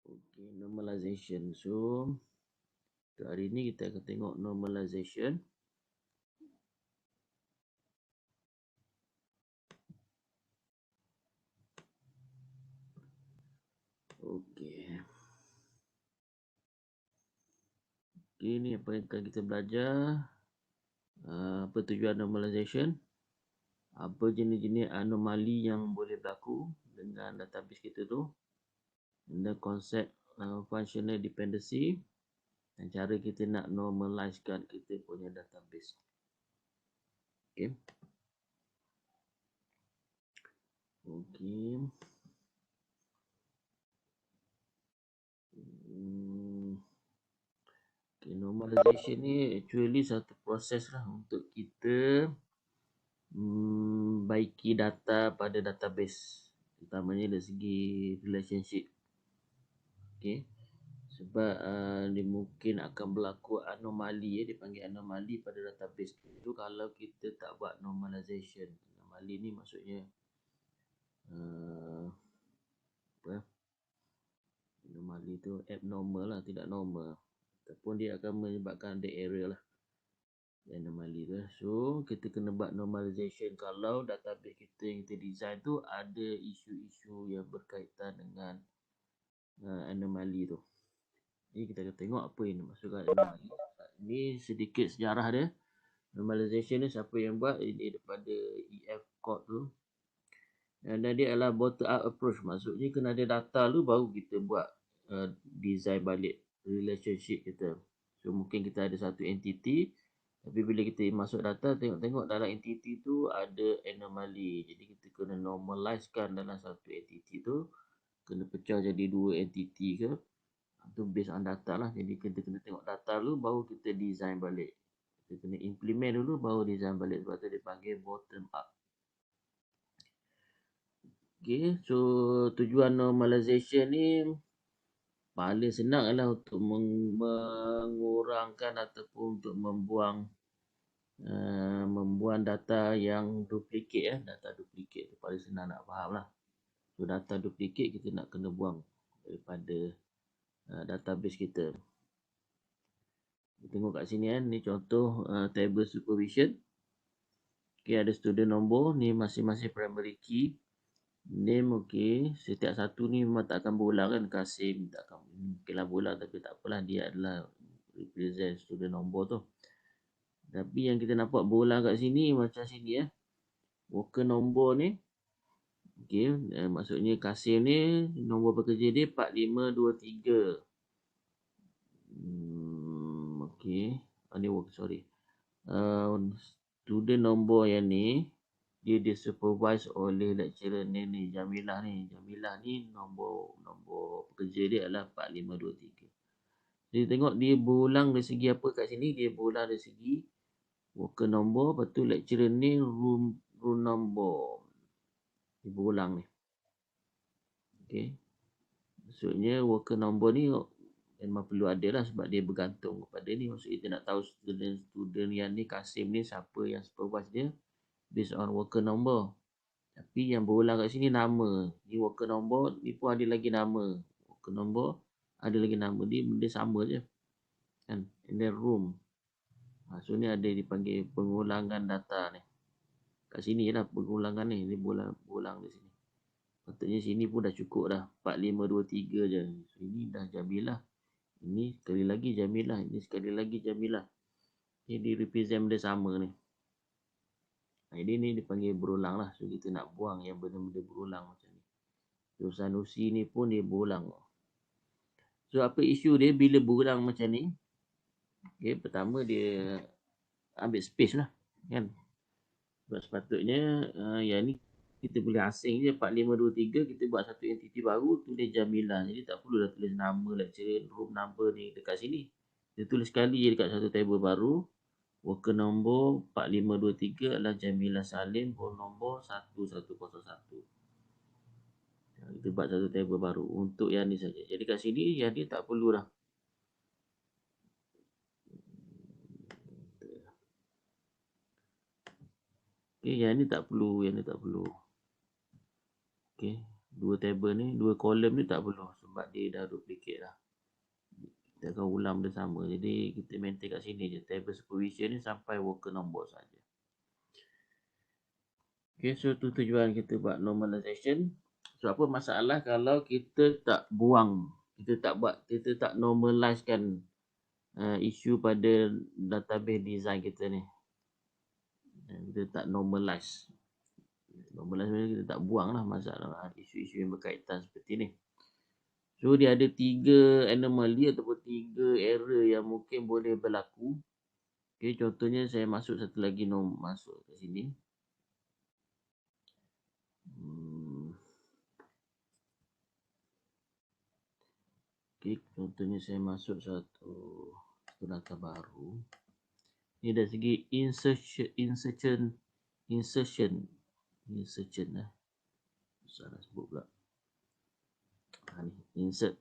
Okay, normalization. So untuk hari ni kita akan tengok normalization. Okay. Okay, ni apa yang akan kita belajar. Apa tujuan normalization? Apa jenis-jenis anomali yang boleh berlaku dengan database kita tu. Dan konsep functional dependency. Dan cara kita nak normalizekan kita punya database. Okay. Okay. Okay, normalization ni actually satu proses lah untuk kita baiki data pada database, terutamanya dari segi relationship. Okay. Sebab dia mungkin akan berlaku anomali, dipanggil anomali pada database tu kalau kita tak buat normalization. Anomali ni maksudnya anomali tu abnormal lah, tidak normal, ataupun dia akan menyebabkan ada error lah, anomali tu. So kita kena buat normalization kalau database kita yang kita design tu ada isu-isu yang berkaitan dengan anomali tu. Jadi kita akan tengok apa yang dimaksudkan anomali. Ini sedikit sejarah dia. Normalization ni siapa yang buat? Ini daripada EF Code tu. Dan dia adalah bottom up approach. Maksudnya kena ada data lu baru kita buat design balik relationship kita. So mungkin kita ada satu entity, tapi bila kita masuk data, tengok-tengok dalam entity tu ada anomaly. Jadi kita kena normalizekan dalam satu entity tu. Kena pecah jadi dua entity ke. Itu based on data lah. Jadi kita kena tengok data dulu baru kita design balik. Kita kena implement dulu baru design balik. Sebab tu dia panggil bottom up. Okay, so tujuan normalization ni paling senang adalah untuk mengurangkan ataupun untuk membuang data yang duplicate. Data duplicate tu paling senang nak faham lah. So data duplicate kita nak kena buang daripada database kita. Tengok kat sini kan, ni contoh table supervision. Okay, ada student nombor, ni masing-masing primary key. Name okey, setiap satu ni memang tak akan berulang kan, Kasim tak akan mungkinlah berulang, tapi tak apalah, dia adalah represent student nombor tu. Tapi yang kita nampak berulang kat sini macam sini worker nombor ni. Okey, maksudnya Kasim ni nombor pekerja dia 4523. Okey, ni sorry. Student nombor yang ni dia disupervise oleh lecturer ni Jamilah ni. Jamilah ni nombor pekerja dia adalah 4523. Jadi tengok dia berulang dari segi apa kat sini? Dia berulang dari segi worker nombor, lepas tu lecturer ni room nombor. Dia berulang ni. Okey. Maksudnya worker nombor ni memang perlu ada lah sebab dia bergantung kepada ni. Maksudnya kita nak tahu student yang ni, Kasim ni, siapa yang supervise dia based on worker number. Tapi yang berulang kat sini nama. Ni worker nombor, ni pun ada lagi nama. Worker nombor, ada lagi nama. Dia benda sama je. Kan? And then room. So ni ada dipanggil pengulangan data ni. Kat sini lah pengulangan ni. Dia berulang di sini. Patutnya sini pun dah cukup dah. 4523 je. So ini dah Jamilah. Ini sekali lagi Jamilah. Ini sekali lagi Jamilah. Ini di represent benda sama ni. Ini dipanggil berulang lah. So kita nak buang yang benda-benda berulang macam ni. So Sanusi ni pun dia berulang. So apa isu dia bila berulang macam ni? Okay, pertama dia ambil space lah. Kan? Sebab sepatutnya yang ni kita boleh asing je. 4523 kita buat satu entiti baru, tulis Jamilah. Jadi tak perlu dah tulis nama lecturer, room number ni dekat sini. Dia tulis sekali je dekat satu table baru. Worker nombor 4523 adalah Jamilah Salim, room nombor 1101. Kita buat satu table baru untuk yang ni saja. Jadi kat sini yang ni tak perlu dah. Okay, yang ni tak perlu, yang ni tak perlu. Okay, Dua table ni, dua kolom ni tak perlu sebab dia dah duplicate dah. Kita akan ulang bersama. Jadi kita maintain kat sini je. Table supervision ni sampai worker nombor saja. Okay, so tu tujuan kita buat normalization. So apa masalah kalau kita tak buang, kita tak normalizekan isu pada database design kita ni. Kita tak normalize. Normalize maksudnya kita tak buang lah masalah isu-isu yang berkaitan seperti ni. So dia ada 3 anomaly ataupun 3 error yang mungkin boleh berlaku. Okay, contohnya saya masuk satu lagi masuk ke sini. Okay, contohnya saya masuk satu data baru. Ini dari segi insertion lah. Salah sebut pula. Ni, insert.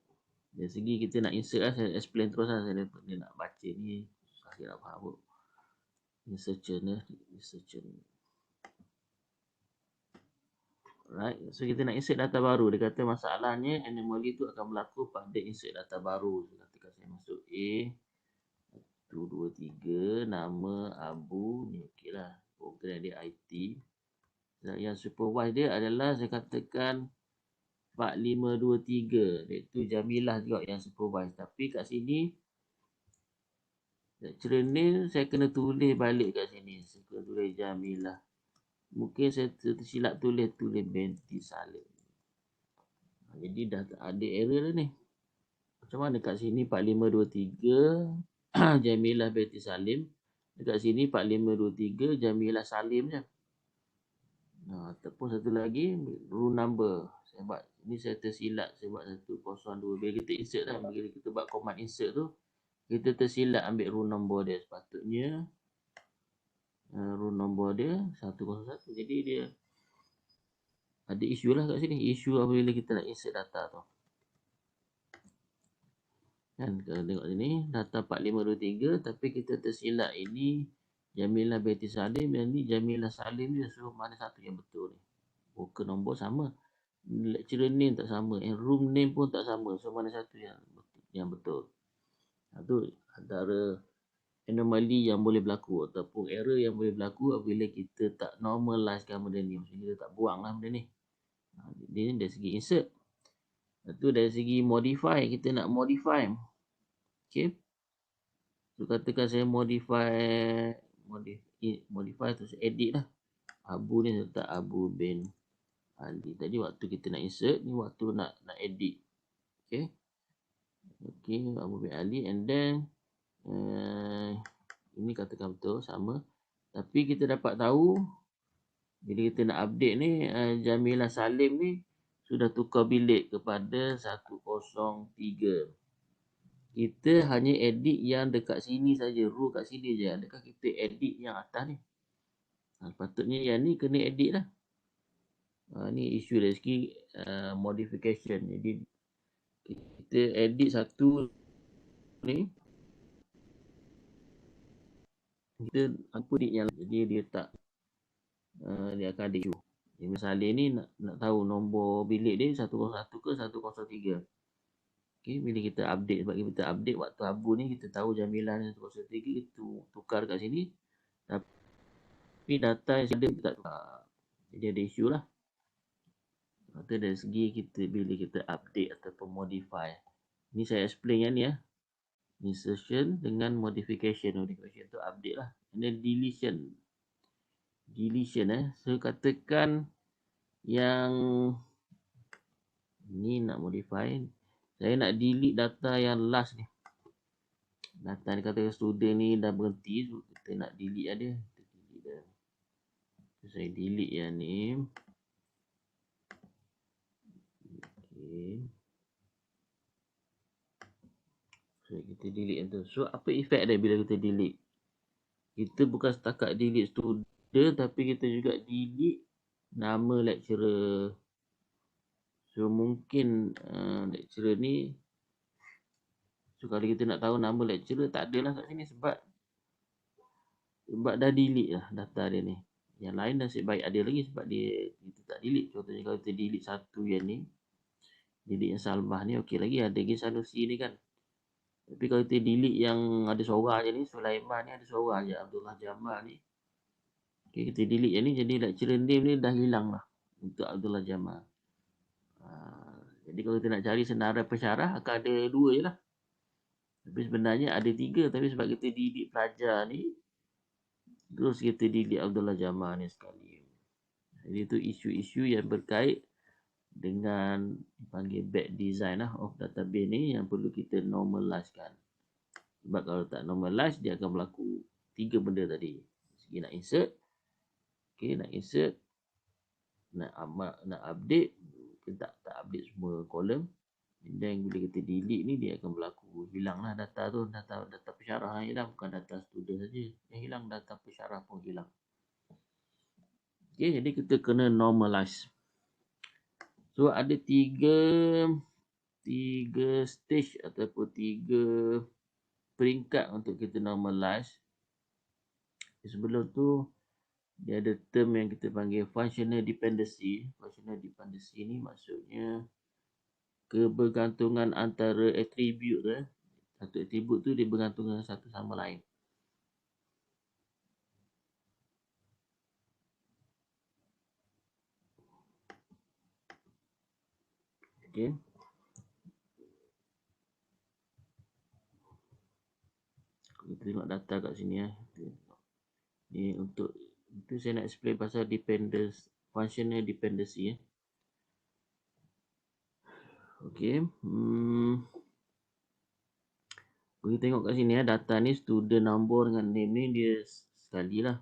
Dari segi kita nak insert lah, saya explain terus lah. Saya nak baca ni, saya nak faham. Insertion lah. Right, so kita nak insert data baru. Dia kata masalahnya anomaly tu akan berlaku pada insert data baru. So, katakan saya masuk A 1, 2, 3, nama Abu ni okey lah. Program dia IT. Yang supervise dia adalah saya katakan 4523, iaitu Jamilah juga yang supervise. Tapi kat sini lecturer name saya kena tulis balik kat sini. Saya kena tulis Jamilah. Mungkin saya tersilap tulis binti Salim. Jadi dah ada error dah ni. Macam mana kat sini 4523 Jamilah binti Salim. Dekat sini 4523 Jamilah Salim je. Ataupun satu lagi room number. Saya buat ni, saya tersilap saya buat 102. Bila kita insert lah, bila kita buat command insert tu, kita tersilap ambil room number dia. Sepatutnya room number dia 101. Jadi dia ada isu lah kat sini. Isu apabila kita nak insert data tu. Kan, kalau tengok sini data 4523 tapi kita tersilap ini Jamilah binti Salim, yang ni Jamilah Salim je. So mana satu yang betul ni? Worker nombor sama, lecturer name tak sama, and room name pun tak sama. So mana satu yang betul? Itu antara anomaly yang boleh berlaku ataupun error yang boleh berlaku apabila kita tak normalizekan benda ni. Maksudnya kita tak buang lah benda ni. Dia dari segi insert. Itu dari segi modify, kita nak modify. Okay. So katakan saya modify terus edit lah. Abu ni letak Abu bin Ali. Tadi waktu kita nak insert, ni waktu nak edit. Okay. Okay, Abu bin Ali, and then ini katakan betul sama. Tapi kita dapat tahu bila kita nak update ni, Jamilah Salim ni sudah tukar bilik kepada 103. Kita hanya edit yang dekat sini saja, row kat sini je. Adakah kita edit yang atas ni? Patutnya yang ni kena edit lah. Ni isu dari segi modification. Jadi kita edit satu ni, kita edit yang, jadi dia tak dia akan ada isu. Misalnya ni nak tahu nombor bilik dia 101 ke 103. Okay, bila kita update, sebab kita update waktu Abu ni, kita tahu Jamilah ni 103, kita tukar kat sini. Tapi data yang ada tak tukar. Jadi ada isu lah. Itu dari segi kita bila kita update ataupun modify. Ni saya explain yang ni ya. Insertion dengan modification. Modification tu update lah. And then deletion. So katakan yang ni nak modify. Saya nak delete data yang last ni. Data ni kata student ni dah berhenti. So kita nak delete dia. So, saya delete yang ni. Okay. So kita delete yang tu. So apa efek dia bila kita delete? Kita bukan setakat delete student, tapi kita juga delete nama lecturer. So mungkin lecturer ni, so kalau kita nak tahu nama lecturer, tak adalah kat sini sebab dah delete lah data dia ni. Yang lain nasib baik ada lagi sebab kita tak delete. Contohnya kalau kita delete satu yang ni, delete yang Salmah ni okey lagi, ada lagi Sanusi ni kan. Tapi kalau kita delete yang ada Sora je ni, Sulaiman ni ada Sora je, Abdullah Jamal ni. Okay, kita delete yang ni, jadi lecturer name ni dah hilang lah untuk Abdullah Jamal. Jadi kalau kita nak cari senarai pensyarah, akan ada 2 je lah. Tapi sebenarnya ada 3, tapi sebab kita delete pelajar ni, terus kita delete Abdullah Jamal ni sekali. Jadi itu isu-isu yang berkait dengan dipanggil bad design lah of database ni yang perlu kita normalizekan. Sebab kalau tak normalize, dia akan berlaku 3 benda tadi. Segi nak insert, nak insert, nak update, kita tak update semua kolom. Dan bila kita delete ni, dia akan berlaku hilang lah data tu, data pensyarah yang hilang, bukan data student saja yang hilang, data pensyarah pun hilang. Okay, jadi kita kena normalize. So ada 3 stage ataupun 3 peringkat untuk kita normalize. Sebelum tu dia ada term yang kita panggil functional dependency. Functional dependency ni maksudnya kebergantungan antara atribut tu. Satu atribut tu dia bergantung dengan satu sama lain. Okay. Kita tengok data kat sini . Ni untuk itu saya nak explain pasal dependence, functional dependency . Okay. Kita tengok kat sini data ni student number dengan name ni dia sekali lah.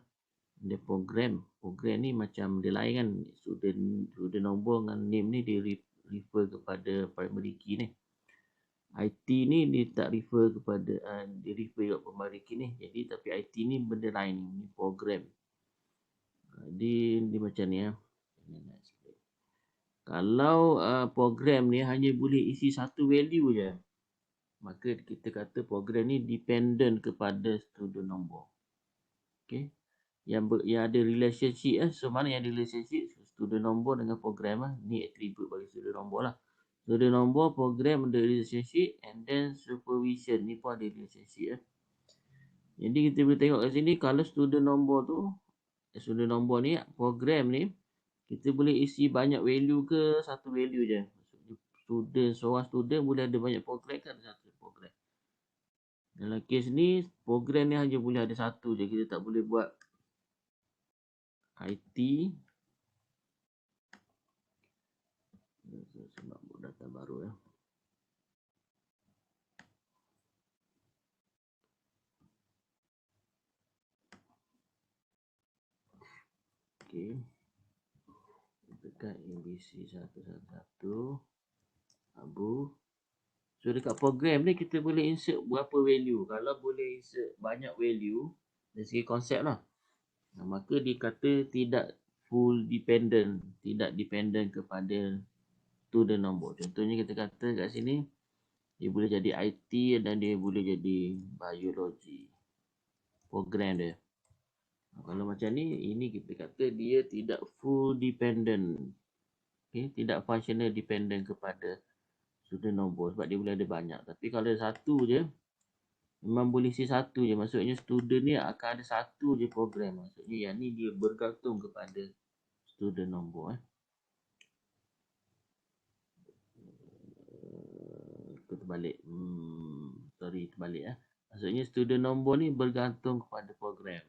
Dia program ni macam dia lain kan. Student number dengan name ni dia refer kepada primary key ni. IT ni dia tak refer kepada dia refer kepada primary key ni. Jadi tapi IT ni benda lain ni program. Dia macam ni . Kalau program ni hanya boleh isi satu value je, maka kita kata program ni dependent kepada student number. Okay. Yang ada relationship so mana yang ada relationship student number dengan program ni attribute bagi student number lah. Student number, program ada relationship, and then supervision ni pun ada relationship . Jadi kita boleh tengok kat sini kalau student number ni program ni kita boleh isi banyak value ke satu value je. Seorang student boleh ada banyak program ke satu program. Dalam kes ni program ni hanya boleh ada satu je. Kita tak boleh buat IT. Sebab buat data baru . Okay. Dekat ABC 111 Abu. So dekat program ni kita boleh insert berapa value. Kalau boleh insert banyak value dari segi konsep lah, maka dikata tidak full dependent, tidak dependent kepada student number. Contohnya kita kata kat sini dia boleh jadi IT dan dia boleh jadi biologi program dia. Kalau macam ni, ini kita kata dia tidak full dependent. Okay, tidak functional dependent kepada student number sebab dia boleh ada banyak. Tapi kalau ada satu je, memang boleh isi satu je. Maksudnya student ni akan ada satu je program. Maksudnya yang ni dia bergantung kepada student number . Terbalik. Terbalik . Maksudnya student number ni bergantung kepada program.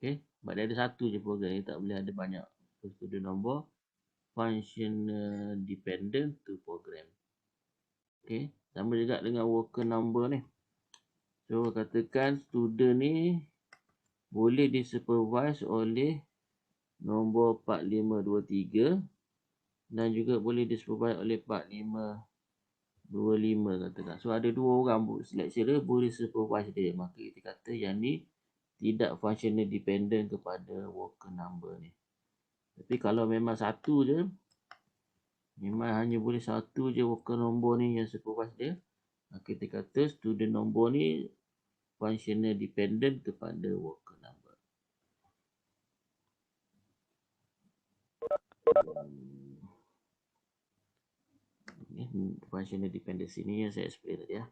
Okay. Sebab dia ada satu je program. Dia tak boleh ada banyak. Student number functional dependent to program. Okay. Sama juga dengan worker number ni. So katakan student ni boleh disupervise oleh nombor 4523 dan juga boleh disupervise oleh 4525 katakan. So ada 2 orang lecturer boleh supervise dia. Maka kita kata yang ni tidak functional dependent kepada worker number ni. Tapi kalau memang satu je, memang hanya boleh satu je worker number ni yang supervise dia, maka kita kata student number ni functional dependent kepada worker number. Functional dependency ni yang saya explain tadi ya.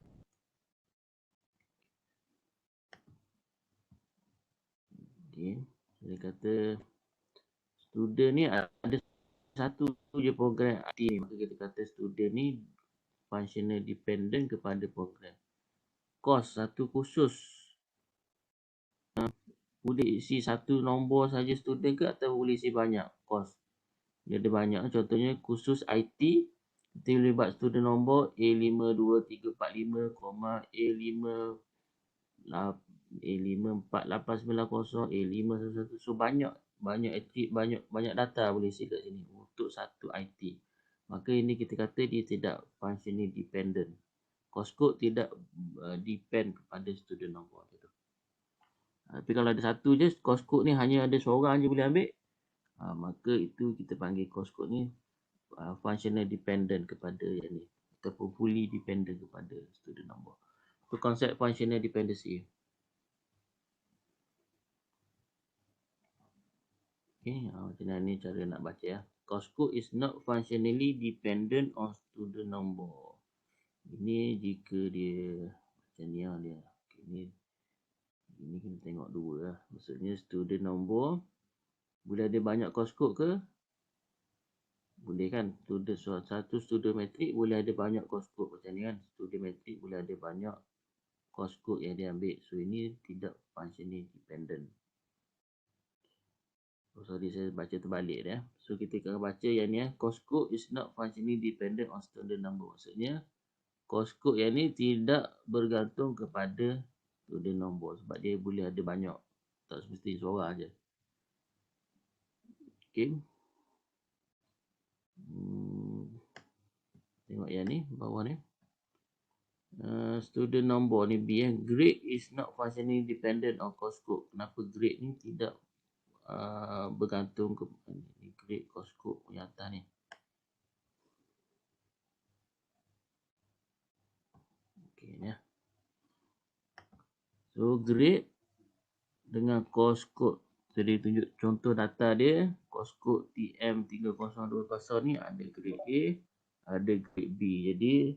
Okay. Saya kata student ni ada satu je program IT, maka kita kata student ni functional dependent kepada program. Kos satu khusus boleh isi satu nombor saja student ke atau boleh isi banyak kos? Dia ada banyak, contohnya khusus IT kita boleh buat student nombor A52345, A5 A54890, A511. So banyak data boleh isi kat sini untuk satu IT. Maka ini kita kata dia tidak functionally dependent. Course code tidak depend kepada student nombor tu. Tapi kalau ada satu je course code ni hanya ada seorang je boleh ambil, maka itu kita panggil course code ni functional dependent kepada yang ni, ataupun fully dependent kepada student nombor. Itu konsep functional dependency. Okay, macam mana ni cara nak baca ya. Course code is not functionally dependent on student number. Ini jika dia macam ni lah dia. Okay, ini kita tengok dua lah. Maksudnya student number boleh ada banyak course code ke? Boleh kan? Satu student metric boleh ada banyak course code macam ni kan. Student metric boleh ada banyak course code yang dia ambil. So ini tidak functionally dependent. Oh, sorry, saya baca terbalik dia. So kita akan baca yang ni course code is not functionally dependent on student number. Maksudnya course code yang ni tidak bergantung kepada student number sebab dia boleh ada banyak. Tak semesti seorang aja. Okay. Tengok yang ni bawah ni. Student number ni B. Grade is not functionally dependent on course code. Kenapa grade ni tidak bergantung ke grade course code yang atas ni. Okay ni. So grade dengan course code. So dia tunjuk contoh data dia. Course code TM3020 ni ada grade A, ada grade B. Jadi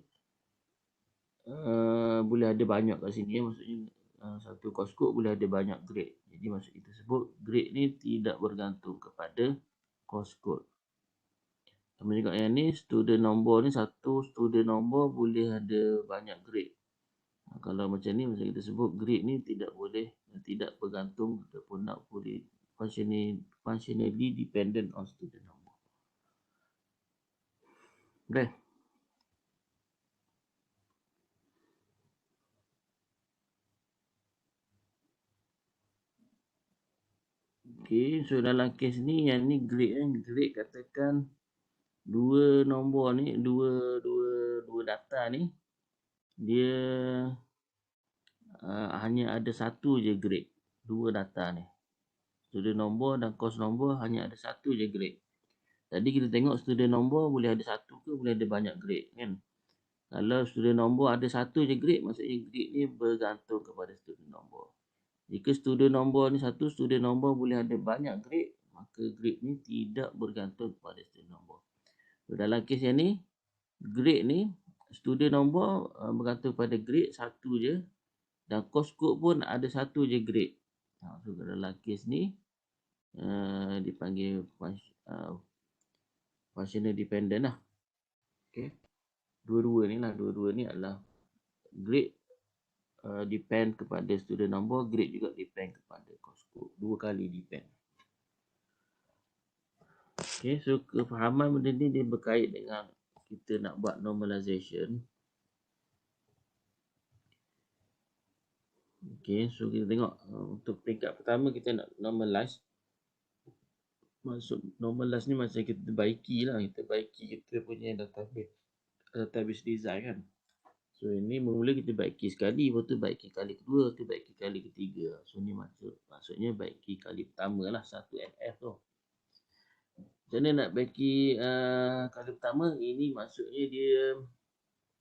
boleh ada banyak kat sini. Maksudnya satu course code boleh ada banyak grade. Jadi maksud kita sebut grade ni tidak bergantung kepada course code. Sama juga yang ni student number ni, satu student number boleh ada banyak grade. Kalau macam ni macam kita sebut grade ni tidak bergantung ataupun not boleh functionally dependent on student number. Okay. Okay, so dalam kes ni yang ni grade katakan dua nombor ni, dua data ni dia hanya ada satu je grade. Dua data ni. Student nombor dan course nombor hanya ada satu je grade. Tadi kita tengok student nombor boleh ada satu ke boleh ada banyak grade kan. Kalau student nombor ada satu je grade, maksudnya grade ni bergantung kepada student nombor. Jika student nombor ni satu, student nombor boleh ada banyak grade, maka grade ni tidak bergantung kepada student nombor. So, dalam kes yang ni, grade ni, student nombor bergantung pada grade satu je, dan course code pun ada satu je grade. So, dalam kes ni, dipanggil functional dependent lah. Okay. Dua-dua ni adalah grade depend kepada student number, grade juga depend kepada course code. Dua kali depend. Okay, so kefahaman benda ni dia berkait dengan kita nak buat normalization. Okay, so kita tengok untuk peringkat pertama kita nak normalize. Maksud normalize ni macam kita baiki lah. Kita baiki kita punya database design kan. So ini mula kita baiki sekali, lepas tu baiki kali kedua, lepas tu baiki kali ketiga. So ni maksudnya baiki kali pertama lah 1NF tu. Macam mana nak baiki kali pertama? Ini maksudnya dia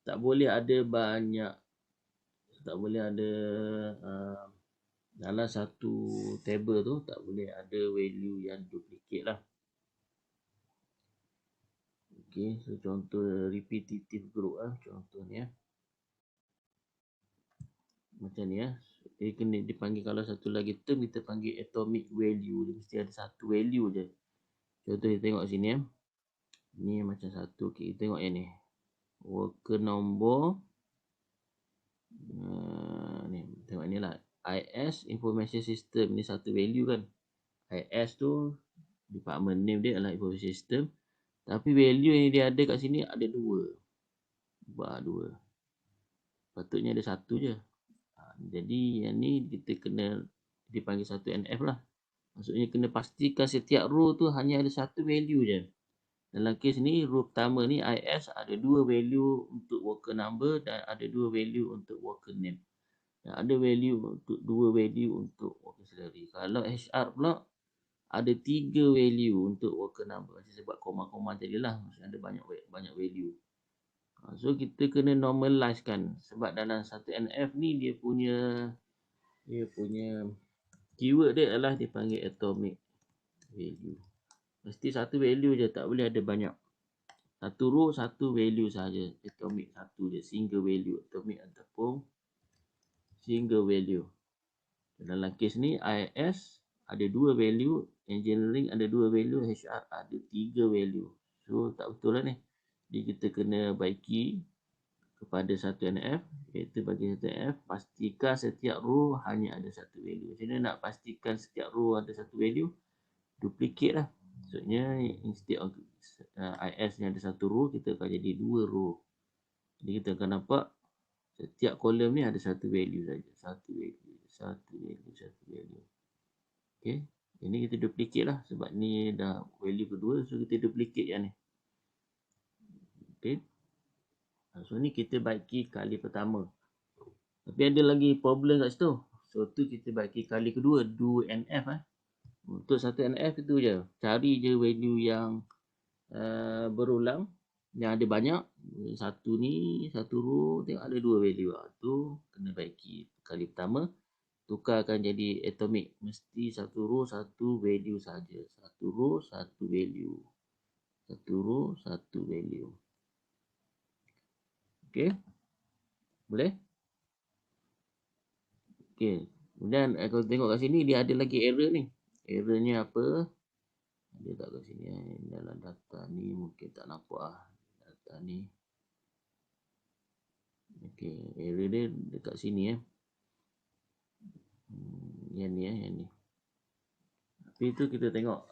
tak boleh ada banyak, tak boleh ada dalam satu table tu tak boleh ada value yang duplicate lah. Okay, so contoh repetitive group contoh ni macam ni dia kena dipanggil, kalau satu lagi term kita panggil atomic value, dia mesti ada satu value je. Contoh kita tengok sini ni macam satu. Okay, kita tengok yang ni, worker number ni, tengok ni lah, IS information system ni satu value kan. IS tu department name dia adalah information system, tapi value yang dia ada kat sini ada dua. Dua. Patutnya ada satu je. Jadi yang ni kita kena dipanggil satu NF lah. Maksudnya kena pastikan setiap row tu hanya ada satu value je. Dalam kes ni, row pertama ni IS ada dua value untuk worker number dan ada dua value untuk worker name. Dan ada value untuk dua value untuk worker salary. Kalau HR pula ada tiga value untuk worker number. Macam saya buat koma-koma tadi lah. Maksudnya ada banyak value. So kita kena normalize kan. Sebab dalam satu NF ni dia punya keyword dia adalah dipanggil atomic value. Mesti satu value je, tak boleh ada banyak. Satu row satu value saja. Atomic satu je, single value. Atomic ataupun single value. Dalam kes ni IS ada dua value, engineering ada dua value, HR ada tiga value. So tak betul lah ni. Jadi kita kena baiki kepada satu NF, iaitu bagi satu NF, pastikan setiap row hanya ada satu value. Macam mana nak pastikan setiap row ada satu value? Duplicate lah. Maksudnya instead of IS ni ada satu row, kita akan jadi dua row. Jadi kita akan nampak setiap kolom ni ada satu value saja. Satu value. Okay. Ini kita duplicate lah. Sebab ni dah value kedua. So kita duplicate yang ni. Okay. So ni kita baiki kali pertama. Tapi ada lagi problem kat situ. So tu kita baiki kali kedua. Do NF Untuk satu NF itu je. Cari je value yang berulang. Yang ada banyak. Satu ni, satu row. Tengok ada dua value. Tu kena baiki kali pertama. Tukarkan jadi atomic. Mesti satu row, satu value saja. Satu row, satu value. Satu row, satu value. Okay. Boleh? Okay. Kemudian kalau tengok kat sini, dia ada lagi error ni. Errornya apa? Dia tak kat sini. Dalam data ni mungkin tak nampak data ni. Okay. Error dia dekat sini Yang ni. Tapi itu kita tengok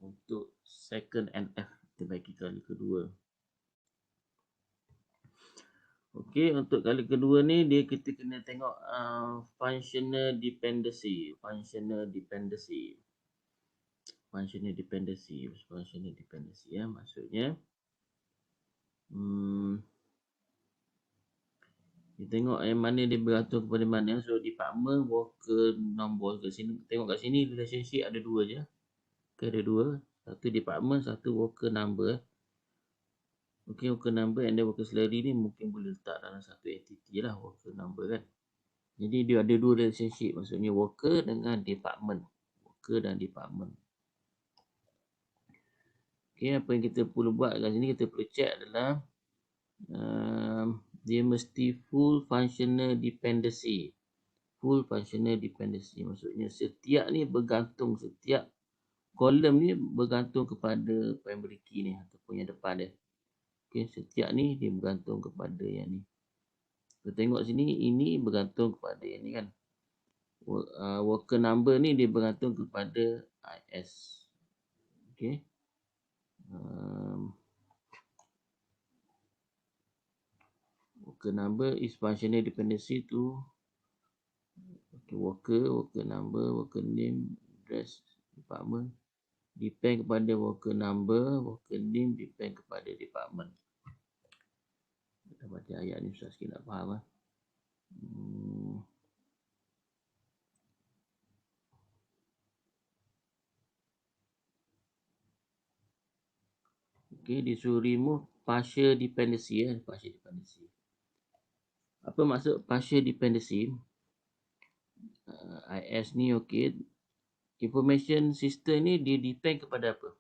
untuk second NF. Kita bagi kali kedua. Okey, untuk kali kedua ni kita kena tengok functional dependency. Functional dependency maksudnya kita tengok yang mana dia bergantung kepada mana. So department, worker, non-worker. Tengok kat sini relationship ada dua je. Ada dua. Satu department, satu worker number. Okay, worker number and then worker salary ni mungkin boleh letak dalam satu entity lah, worker number kan. Jadi dia ada dua relationship, maksudnya worker dengan department. Worker dan department. Okay, apa yang kita perlu buat kat sini, kita perlu check adalah dia mesti full functional dependency. Full functional dependency maksudnya setiap ni bergantung, setiap kolom ni bergantung kepada primary key ni ataupun yang depan dia. Okay, setiap ni dia bergantung kepada yang ni. Kita tengok sini, ini bergantung kepada yang ni kan. Worker number ni dia bergantung kepada IS. Okay. Worker number is functional dependency to worker number, worker name, address, department. Depend kepada worker number, worker name depend kepada department. Kita baca ayat ni susah sikit nak faham Okay, disuruh remove partial dependency partial dependency. Apa maksud partial dependency? IS ni okay. Information system ni dia depend kepada apa?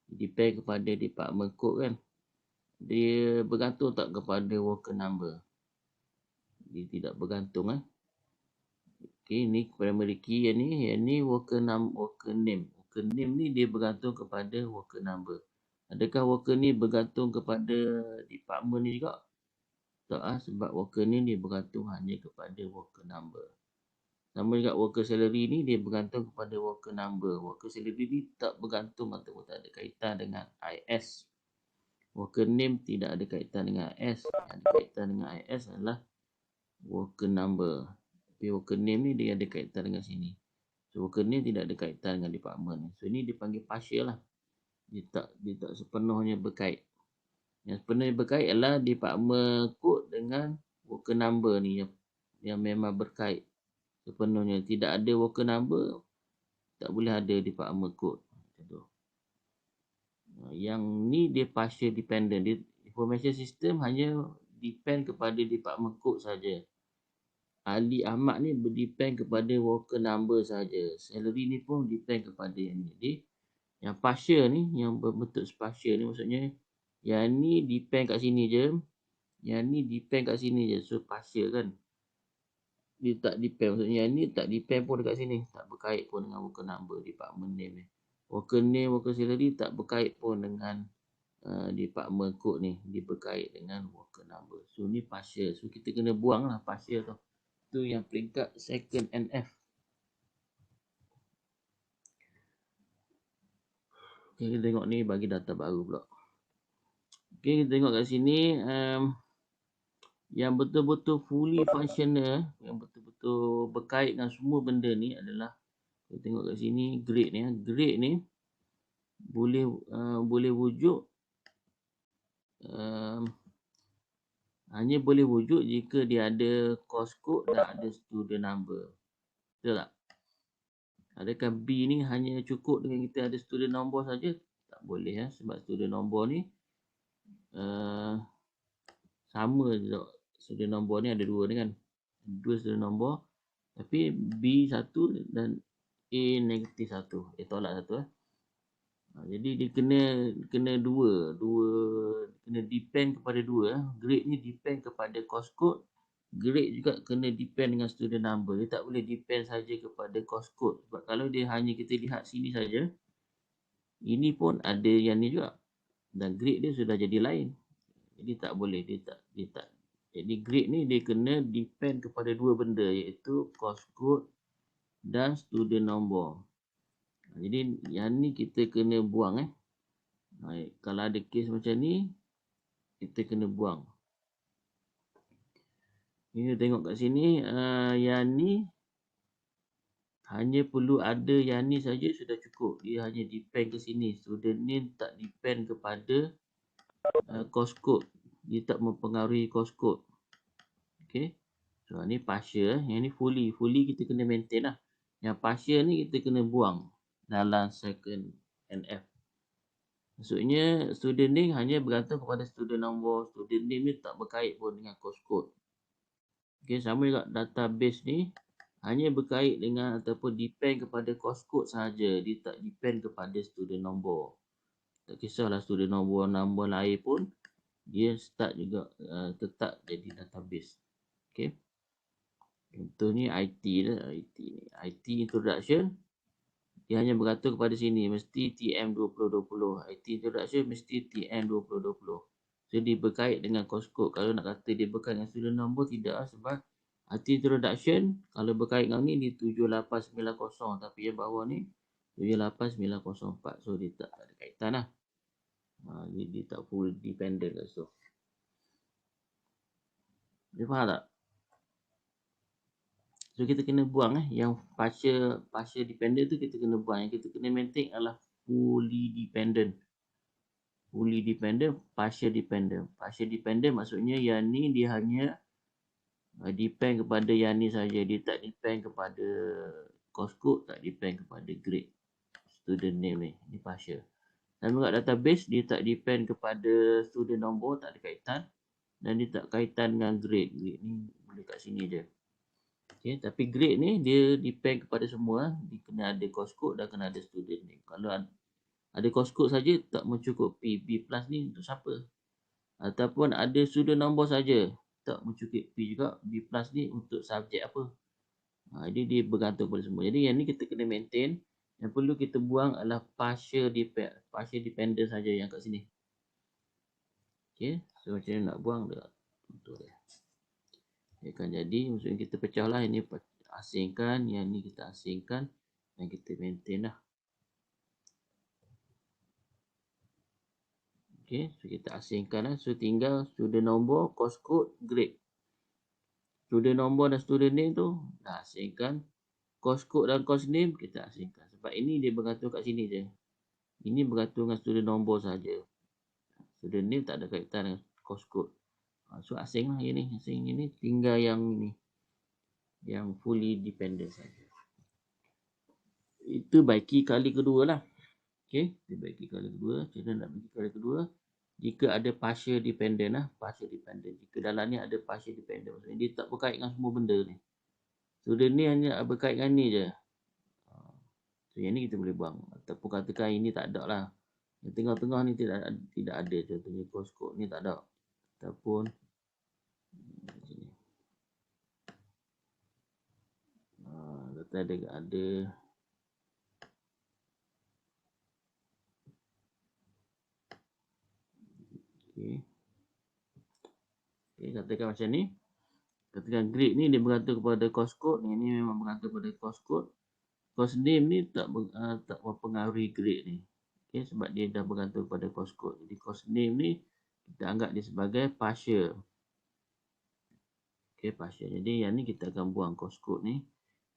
Depend kepada department code kan. Dia bergantung tak kepada worker number. Dia tidak bergantung Okay, ni primary key yang ni worker name. Worker name ni dia bergantung kepada worker number. Adakah worker ni bergantung kepada department ni juga? Tak sebab worker ni dia bergantung hanya kepada worker number. Sama juga worker salary ni dia bergantung kepada worker number. Worker salary ni tak bergantung ataupun tak ada kaitan dengan IS. Worker name tidak ada kaitan dengan IS. Yang ada kaitan dengan IS adalah worker number. Tapi worker name ni dia ada kaitan dengan sini. So worker name tidak ada kaitan dengan department ni. So ni dipanggil partial lah. Dia tak sepenuhnya berkait. Yang sepenuhnya berkait adalah department code dengan worker number ni yang memang berkait sepenuhnya. Tidak ada worker number, tak boleh ada department code. Macam tu. Yang ni dia partial dependent. Dia, information system hanya depend kepada department code saja. Ali Ahmad ni berdepend kepada worker number saja. Salary ni pun depend kepada yang ni. Jadi yang partial ni, yang berbentuk partial ni maksudnya yang ni depend kat sini je. Yang ni depend kat sini je. So partial kan. Dia tak depend. Maksudnya yang ni tak depend pun dekat sini. Tak berkait pun dengan worker number, department name ni. Worker name, worker salary tak berkait pun dengan department code ni. Dia berkait dengan worker number. So ni partial. So kita kena buang lah partial tu. Tu yang peringkat second NF. Okay, kita tengok ni bagi data baru pula. Okay, kita tengok kat sini. Yang betul-betul fully functional, yang betul-betul berkait dengan semua benda ni adalah, kita tengok kat sini grade ni. Grade ni boleh wujud hanya boleh wujud jika dia ada course code dan ada student number. Betul tak? Adakah B ni hanya cukup dengan kita ada student number saja? Tak boleh sebab student number ni sama je. Student number ni ada dua ni kan. Dua student number. Tapi B1 dan A negatif 1. Tolak 1 Jadi dia kena dua kena depend kepada dua. Grade ni depend kepada course code. Grade juga kena depend dengan student number. Dia tak boleh depend saja kepada course code. Sebab kalau dia hanya kita lihat sini saja, ini pun ada yang ni juga. Dan grade dia sudah jadi lain. Jadi tak boleh. Dia tak. Jadi grade ni dia kena depend kepada dua benda, iaitu course code dan student number. Jadi yang ni kita kena buang Kalau ada kes macam ni, kita kena buang. Kita tengok kat sini, yang ni hanya perlu ada yang ni saja sudah cukup. Dia hanya depend ke sini. Student name tak depend kepada course code. Dia tak mempengaruhi course code. Okay. So ni partial. Yang ni fully. Fully kita kena maintain lah. Yang partial ni kita kena buang dalam second NF. Maksudnya student name hanya bergantung kepada student number. Student name ni tak berkait pun dengan course code. Okay, sama juga database ni hanya berkait dengan ataupun depend kepada course code sahaja. Dia tak depend kepada student number. Tak kisahlah student number lain pun, dia start juga tetap jadi database. Okay. Contohnya IT lah. IT introduction. Dia hanya bergantung kepada sini. Mesti TM2020. IT introduction mesti TM2020. So dia berkait dengan course code. Kalau nak kata dia berkait dengan student number, tidak. Sebab IT introduction, kalau berkait dengan ni 7890. Tapi yang bawah ni 78904. So dia tak ada kaitan lah. Dia tak full dependent lah. So dia faham tak? So kita kena buang yang partial dependent tu kita kena buang. Yang kita kena maintain adalah fully dependent. Fully dependent, partial dependent. Partial dependent maksudnya yang ni dia hanya depend kepada yang ni saja. Dia tak depend kepada course code, tak depend kepada grade student name ni. Ni partial. Dan juga database dia tak depend kepada student number, tak ada kaitan. Dan dia tak kaitan dengan grade. Grade ni boleh kat sini je. Okay, tapi grade ni dia depend kepada semua. Dia kena ada course code dan kena ada student name. Kalau Ada course code saja tak mencukupi. B plus ni untuk siapa? Ataupun ada student nombor saja tak mencukupi juga. B plus ni untuk subjek apa? Jadi dia bergantung pada semua. Jadi yang ni kita kena maintain. Yang perlu kita buang adalah partial dependent saja yang kat sini. Okay, so macam mana nak buang dia? Contoh dia. Dia akan jadi, maksudnya kita pecah lah. Ini asingkan, yang ni kita asingkan dan kita maintain lah. Okay, so kita asingkan lah. So tinggal student nombor, course code, grade. Student nombor dan student name tu dah asingkan. Course code dan course name kita asingkan. Sebab ini dia bergantung kat sini je. Ini bergantung dengan student nombor saja. Student name tak ada kaitan dengan course code. So asing lah ini. Asing ini tinggal yang ini. Yang fully dependent saja. Itu baiki kali kedua lah. Okay. Itu baiki kali kedua. Cara nak baiki kali kedua. Jika ada partial dependent lah. Partial dependent. Jika dalam ni ada partial dependent. Maksudnya dia tak berkait dengan semua benda ni. Student ni hanya berkait dengan ni je. So yang ni kita boleh buang. Ataupun katakan ini tak ada lah. Yang tengah-tengah ni tidak ada. Contohnya course code ni tak ada. Ataupun sini. Kata ada. Okay. Okay, katakan macam ni. Katakan grade ni dia bergantung kepada course code. Yang ni memang bergantung kepada course code. Course name ni tak mempengaruhi grade ni. Okay, sebab dia dah bergantung kepada course code. Jadi course name ni kita anggap dia sebagai partial. Okay, partial. Jadi yang ni kita akan buang course code ni.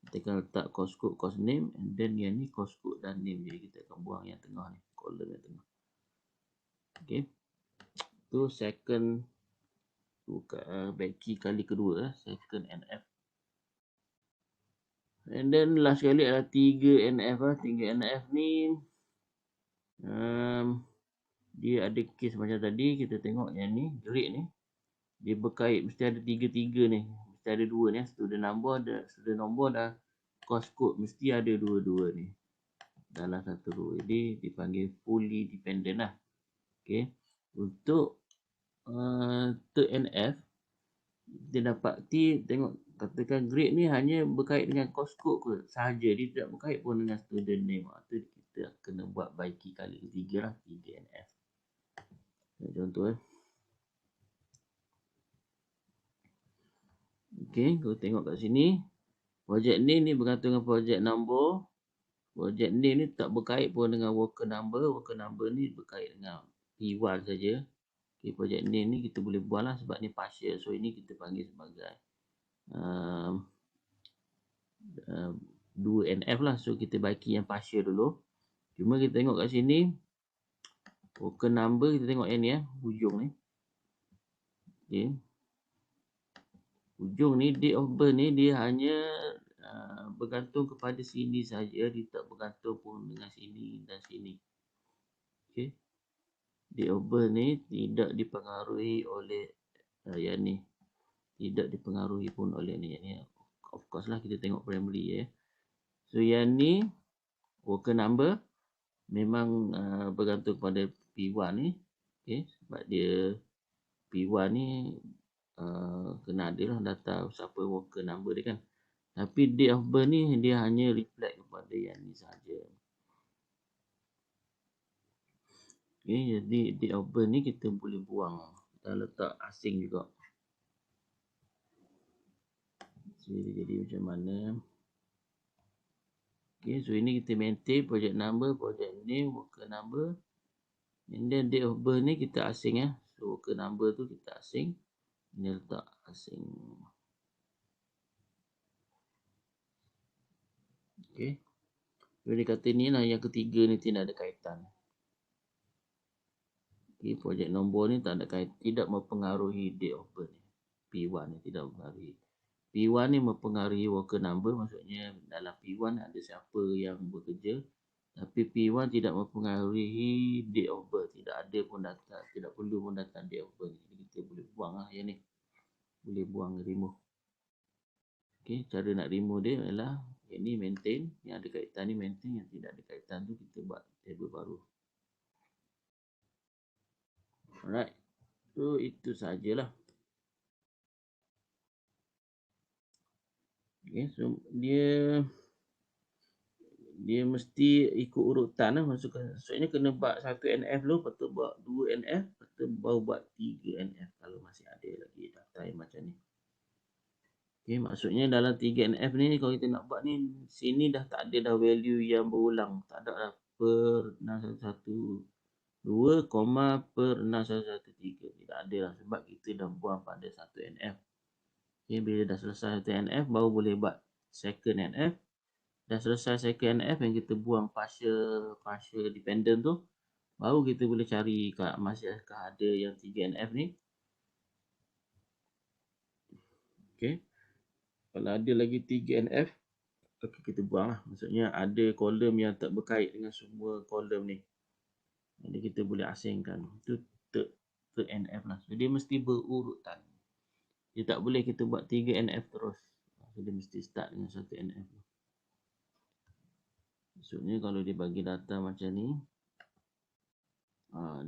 Kita akan letak course code, course name. And then yang ni course code dan name. Jadi kita akan buang yang tengah ni. Column yang tengah. Okay. Tu second. Baiki kali kedua. Second NF. And then last kali adalah 3 NF lah. 3 NF ni. Dia ada case macam tadi. Kita tengok yang ni. Grade ni. Dia berkait. Mesti ada 3-3 ni. Mesti ada 2 ni. Student nombor dah. Course code. Mesti ada 2-2 ni. Dalam satu row. Jadi dipanggil fully dependent lah. Okay. Untuk third NF. Kita dapat tengok. Katakan grade ni hanya berkait dengan course code ke sahaja. Dia tidak berkait pun dengan student name. Itu kita kena buat baiki kali ketiga lah. 3 NF. Contoh Okay, kita tengok kat sini. Project name ni bergantung dengan project number. Project name ni tak berkait pun dengan worker number. Worker number ni berkait dengan P1 saja. Okay, project name ni kita boleh buang lah sebab ni partial. So ini kita panggil sebagai 2NF lah. So kita baiki yang partial dulu. Cuma kita tengok kat sini. Worker number kita tengok yang ni hujung ni. Okay. Hujung ni date of birth ni dia hanya bergantung kepada sini saja. Dia tak bergantung pun dengan sini dan sini. Okay. Date of birth ni tidak dipengaruhi oleh yang ni. Tidak dipengaruhi pun oleh ni. Yang ni of course lah kita tengok primary So yang ni worker number memang bergantung kepada P1 ni. Okay. Sebab dia P1 ni kena ada lah data siapa worker number dia kan. Tapi date of birth ni dia hanya reflect kepada yang ni saja. Okay, jadi date of birth ni kita boleh buang. Kita letak asing juga. Jadi macam mana. Okay, so ini kita maintain project number, project name, worker number. And then date of birth ni kita asing So worker number tu kita asing. Ini letak asing. Okay. So dia kata ni lah yang ketiga ni tidak ada kaitan. Okay, projek nombor ni tak ada kaitan, tidak mempengaruhi date of birth ni. P1 ni tidak mempengaruhi. P1 ni mempengaruhi worker number, maksudnya dalam P1 ada siapa yang bekerja. Tapi P1 tidak mempengaruhi date of birth. Tidak ada pun data, tidak perlu pun data date of birth. Jadi kita boleh buang lah yang ni. Boleh buang, remove. Okay, cara nak remove dia adalah yang ni maintain, yang ada kaitan ni maintain, yang tidak ada kaitan tu kita buat table baru. Alright. So itu sajalah. Okay, so dia mesti ikut urutan lah. Maksudnya kena buat 1 NF dulu, lepas tu buat 2 NF, lepas tu baru buat 3 NF kalau masih ada lagi data yang macam ni. Okay, maksudnya dalam 3 NF ni kalau kita nak buat ni, sini dah tak ada dah value yang berulang. Tak ada dah per 6112, per 6113. Tidak ada lah sebab kita dah buang pada 1 NF. Okay, bila dah selesai 1 NF baru boleh buat second NF. Dah selesai second NF yang kita buang partial dependent tu, baru kita boleh cari masihkah ada yang 3 NF ni. Okay. Kalau ada lagi 3 NF, okay, kita buang lah. Maksudnya ada kolom yang tak berkait dengan semua kolom ni. Jadi kita boleh asingkan. Itu third NF lah. So dia mesti berurutan. Dia tak boleh kita buat 3 NF terus. So dia mesti start dengan 1 NF. Maksudnya kalau dia bagi data macam ni,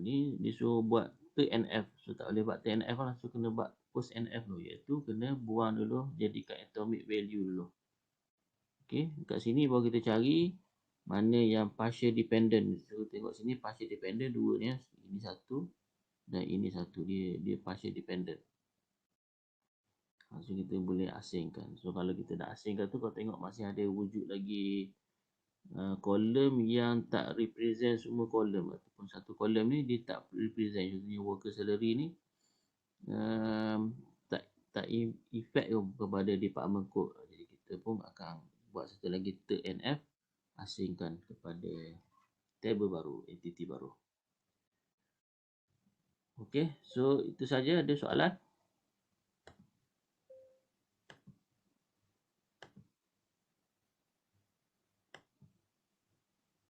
ni disuruh buat TNF. So tak boleh buat TNF lah. So kena buat post NF dulu. Iaitu kena buang dulu, jadikan atomic value dulu. Okay, kat sini baru kita cari mana yang partial dependent. So tengok sini partial dependent dua ni. Ini satu dan ini satu. Dia partial dependent. So kita boleh asingkan. So kalau kita dah asingkan tu, kalau tengok masih ada wujud lagi kolom yang tak represent semua kolom, ataupun satu kolom ni dia tak represent. Contohnya worker salary ni tak effect kepada department code. Jadi kita pun akan buat satu lagi third NF, asingkan kepada table baru, entity baru. Okay, so itu saja. Ada soalan?